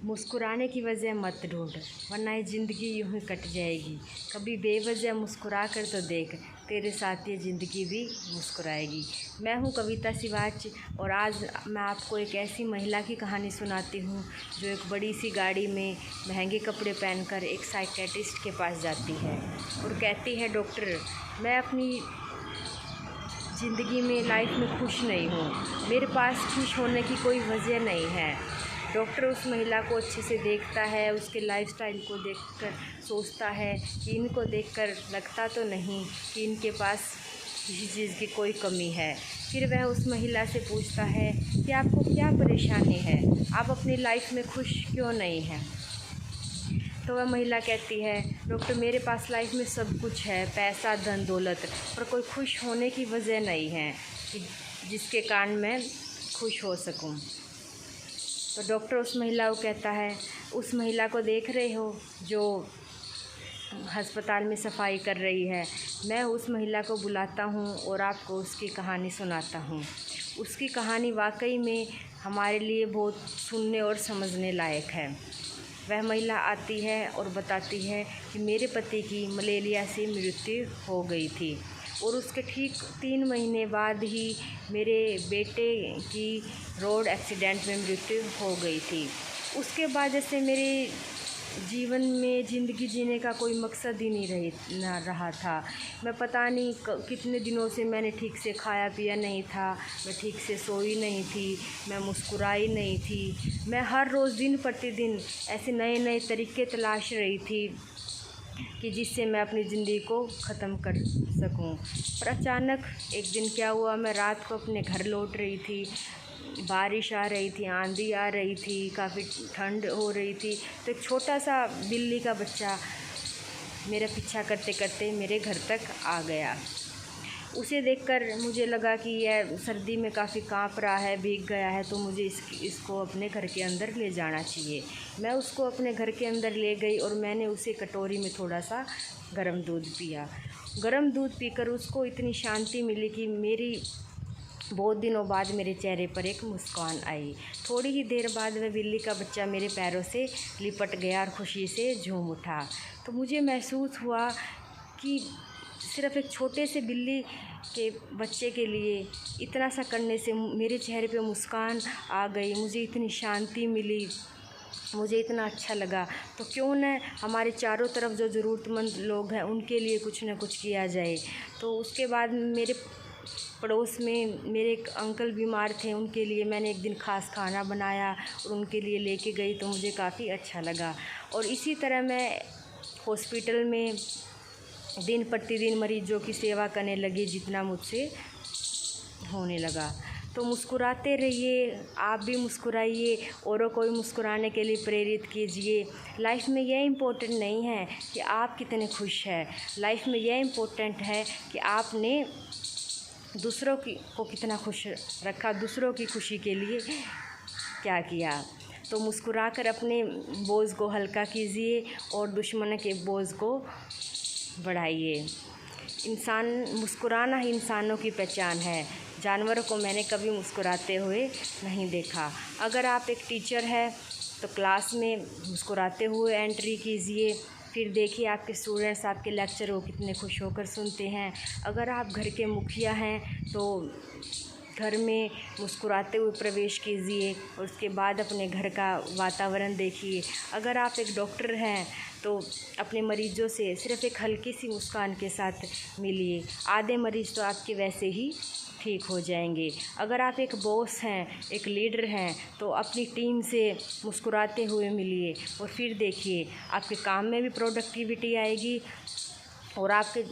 मुस्कुराने की वजह मत ढूंढ, वरना ये ज़िंदगी यूं ही कट जाएगी। कभी बेवजह मुस्कुरा कर तो देख, तेरे साथ ये ज़िंदगी भी मुस्कुराएगी। मैं हूँ कविता सिवाच और आज मैं आपको एक ऐसी महिला की कहानी सुनाती हूँ जो एक बड़ी सी गाड़ी में महंगे कपड़े पहनकर एक साइकियाट्रिस्ट के पास जाती है और कहती है, डॉक्टर मैं अपनी ज़िंदगी में लाइफ में खुश नहीं हूँ, मेरे पास खुश होने की कोई वजह नहीं है। डॉक्टर उस महिला को अच्छे से देखता है, उसके लाइफस्टाइल को देखकर सोचता है कि इनको देखकर लगता तो नहीं कि इनके पास किसी चीज़ की कोई कमी है। फिर वह उस महिला से पूछता है कि आपको क्या परेशानी है, आप अपनी लाइफ में खुश क्यों नहीं हैं। तो वह महिला कहती है, डॉक्टर मेरे पास लाइफ में सब कुछ है, पैसा धन दौलत, पर कोई खुश होने की वजह नहीं है कि जिसके कारण मैं खुश हो सकूं। तो डॉक्टर उस महिला को कहता है, उस महिला को देख रहे हो जो अस्पताल में सफाई कर रही है, मैं उस महिला को बुलाता हूँ और आपको उसकी कहानी सुनाता हूँ। उसकी कहानी वाकई में हमारे लिए बहुत सुनने और समझने लायक है। वह महिला आती है और बताती है कि मेरे पति की मलेरिया से मृत्यु हो गई थी और उसके ठीक 3 महीने बाद ही मेरे बेटे की रोड एक्सीडेंट में मृत्यु हो गई थी। उसके बाद जैसे मेरे जीवन में ज़िंदगी जीने का कोई मकसद ही नहीं रहा था। मैं पता नहीं कितने दिनों से मैंने ठीक से खाया पिया नहीं था, मैं ठीक से सोई नहीं थी, मैं मुस्कुराई नहीं थी। मैं हर रोज़ दिन प्रतिदिन ऐसे नए नए तरीके तलाश रही थी कि जिससे मैं अपनी ज़िंदगी को ख़त्म कर सकूं। पर अचानक एक दिन क्या हुआ, मैं रात को अपने घर लौट रही थी, बारिश आ रही थी, आंधी आ रही थी, काफ़ी ठंड हो रही थी। तो एक छोटा सा बिल्ली का बच्चा मेरा पीछा करते करते मेरे घर तक आ गया। उसे देखकर मुझे लगा कि यह सर्दी में काफ़ी काँप रहा है, भीग गया है, तो मुझे इसको अपने घर के अंदर ले जाना चाहिए। मैं उसको अपने घर के अंदर ले गई और मैंने उसे कटोरी में थोड़ा सा गर्म दूध पिया। गर्म दूध पीकर उसको इतनी शांति मिली कि बहुत दिनों बाद मेरे चेहरे पर एक मुस्कान आई। थोड़ी ही देर बाद वह बिल्ली का बच्चा मेरे पैरों से लिपट गया और खुशी से झूम उठा। तो मुझे महसूस हुआ कि सिर्फ़ एक छोटे से बिल्ली के बच्चे के लिए इतना सा करने से मेरे चेहरे पे मुस्कान आ गई, मुझे इतनी शांति मिली, मुझे इतना अच्छा लगा। तो क्यों न हमारे चारों तरफ जो ज़रूरतमंद लोग हैं उनके लिए कुछ न कुछ किया जाए। तो उसके बाद मेरे पड़ोस में मेरे एक अंकल बीमार थे, उनके लिए मैंने एक दिन ख़ास खाना बनाया और उनके लिए लेके गई, तो मुझे काफ़ी अच्छा लगा। और इसी तरह मैं हॉस्पिटल में दिन प्रतिदिन मरीज़ों की सेवा करने लगी जितना मुझसे होने लगा। तो मुस्कुराते रहिए, आप भी मुस्कुराइए, औरों को भी मुस्कुराने के लिए प्रेरित कीजिए। लाइफ में यह इम्पोर्टेंट नहीं है कि आप कितने खुश हैं, लाइफ में यह इम्पोर्टेंट है कि आपने दूसरों को कितना खुश रखा, दूसरों की खुशी के लिए क्या किया। तो मुस्कुराकर अपने बोझ को हल्का कीजिए और दुश्मन के बोझ को बढ़ाइए। मुस्कुराना ही इंसानों की पहचान है। जानवरों को मैंने कभी मुस्कुराते हुए नहीं देखा। अगर आप एक टीचर हैं तो क्लास में मुस्कुराते हुए एंट्री कीजिए, फिर देखिए आपके स्टूडेंट्स आपके लेक्चर को कितने खुश होकर सुनते हैं। अगर आप घर के मुखिया हैं तो घर में मुस्कुराते हुए प्रवेश कीजिए और उसके बाद अपने घर का वातावरण देखिए। अगर आप एक डॉक्टर हैं तो अपने मरीज़ों से सिर्फ़ एक हल्की सी मुस्कान के साथ मिलिए, आधे मरीज़ तो आपके वैसे ही ठीक हो जाएंगे। अगर आप एक बॉस हैं, एक लीडर हैं, तो अपनी टीम से मुस्कुराते हुए मिलिए और फिर देखिए आपके काम में भी प्रोडक्टिविटी आएगी और आपके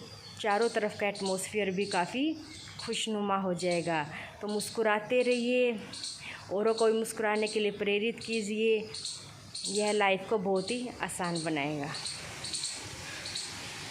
चारों तरफ का एटमॉस्फेयर भी काफ़ी खुशनुमा हो जाएगा। तो मुस्कुराते रहिए, औरों को भी मुस्कुराने के लिए प्रेरित कीजिए। यह लाइफ को बहुत ही आसान बनाएगा।